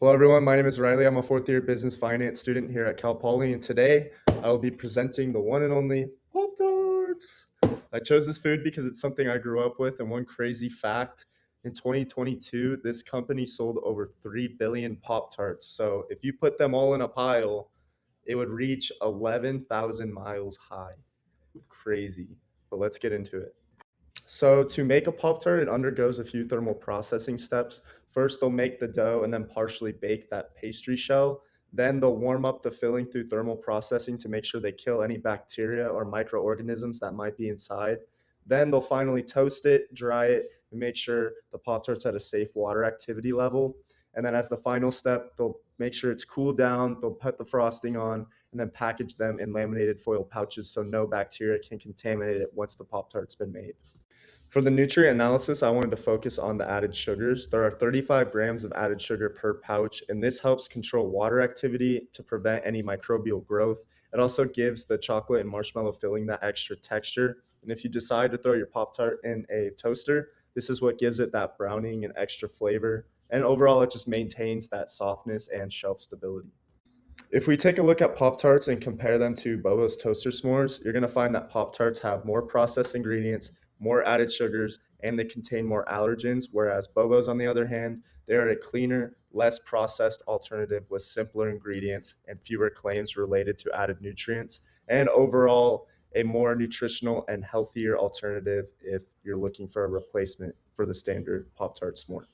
Hello, everyone. My name is Riley. I'm a fourth year business finance student here at Cal Poly, and today I will be presenting the one and only Pop Tarts. I chose this food because it's something I grew up with, and one crazy fact in 2022, this company sold over 3 billion Pop Tarts. So if you put them all in a pile, it would reach 11,000 miles high. Crazy. But let's get into it. So to make a Pop Tart, it undergoes a few thermal processing steps. First, they'll make the dough and then partially bake that pastry shell. Then they'll warm up the filling through thermal processing to make sure they kill any bacteria or microorganisms that might be inside. Then they'll finally toast it, dry it, and make sure the Pop Tart's at a safe water activity level. And then as the final step, they'll make sure it's cooled down, they'll put the frosting on, and then package them in laminated foil pouches so no bacteria can contaminate it once the Pop Tart's been made. For the nutrient analysis, I wanted to focus on the added sugars. There are 35 grams of added sugar per pouch, and this helps control water activity to prevent any microbial growth. It also gives the chocolate and marshmallow filling that extra texture. And if you decide to throw your Pop Tart in a toaster, this is what gives it that browning and extra flavor. And overall, it just maintains that softness and shelf stability. If we take a look at Pop Tarts and compare them to Bobo's toaster s'mores, you're going to find that Pop Tarts have more processed ingredients, more added sugars, and they contain more allergens, whereas Bobo's, on the other hand, they are a cleaner, less processed alternative with simpler ingredients and fewer claims related to added nutrients, and overall, a more nutritional and healthier alternative if you're looking for a replacement for the standard Pop Tart s'more.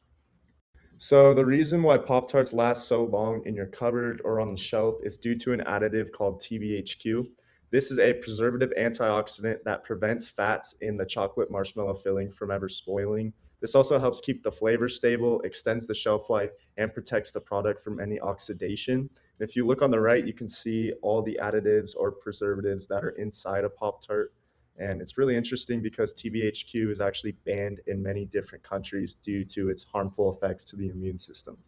So the reason why Pop Tarts last so long in your cupboard or on the shelf is due to an additive called TBHQ. This is a preservative antioxidant that prevents fats in the chocolate marshmallow filling from ever spoiling. This also helps keep the flavor stable, extends the shelf life, and protects the product from any oxidation. And if you look on the right, you can see all the additives or preservatives that are inside a Pop Tart. And it's really interesting because TBHQ is actually banned in many different countries due to its harmful effects to the immune system.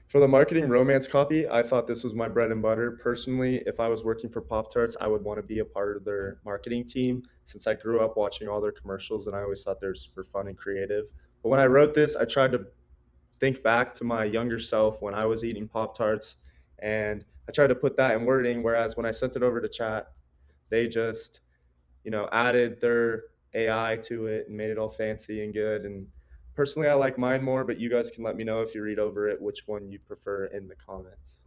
For the marketing romance copy, I thought this was my bread and butter. Personally, if I was working for Pop Tarts, I would want to be a part of their marketing team since I grew up watching all their commercials and I always thought they were super fun and creative. But when I wrote this, I tried to think back to my younger self when I was eating Pop Tarts and I tried to put that in wording, whereas when I sent it over to chat, they just added their AI to it and made it all fancy and good. And personally, I like mine more, but you guys can let me know if you read over it which one you prefer in the comments.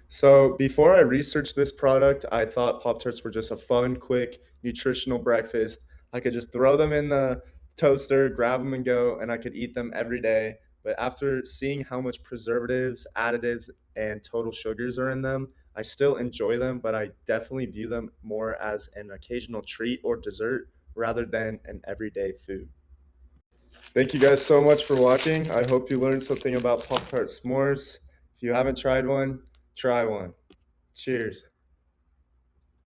So before I researched this product, I thought Pop Tarts were just a fun, quick, nutritional breakfast. I could just throw them in the toaster, grab them and go, and I could eat them every day. But after seeing how much preservatives, additives, and total sugars are in them, I still enjoy them, but I definitely view them more as an occasional treat or dessert rather than an everyday food. Thank you guys so much for watching. I hope you learned something about Pop Tart s'mores. If you haven't tried one, try one. Cheers.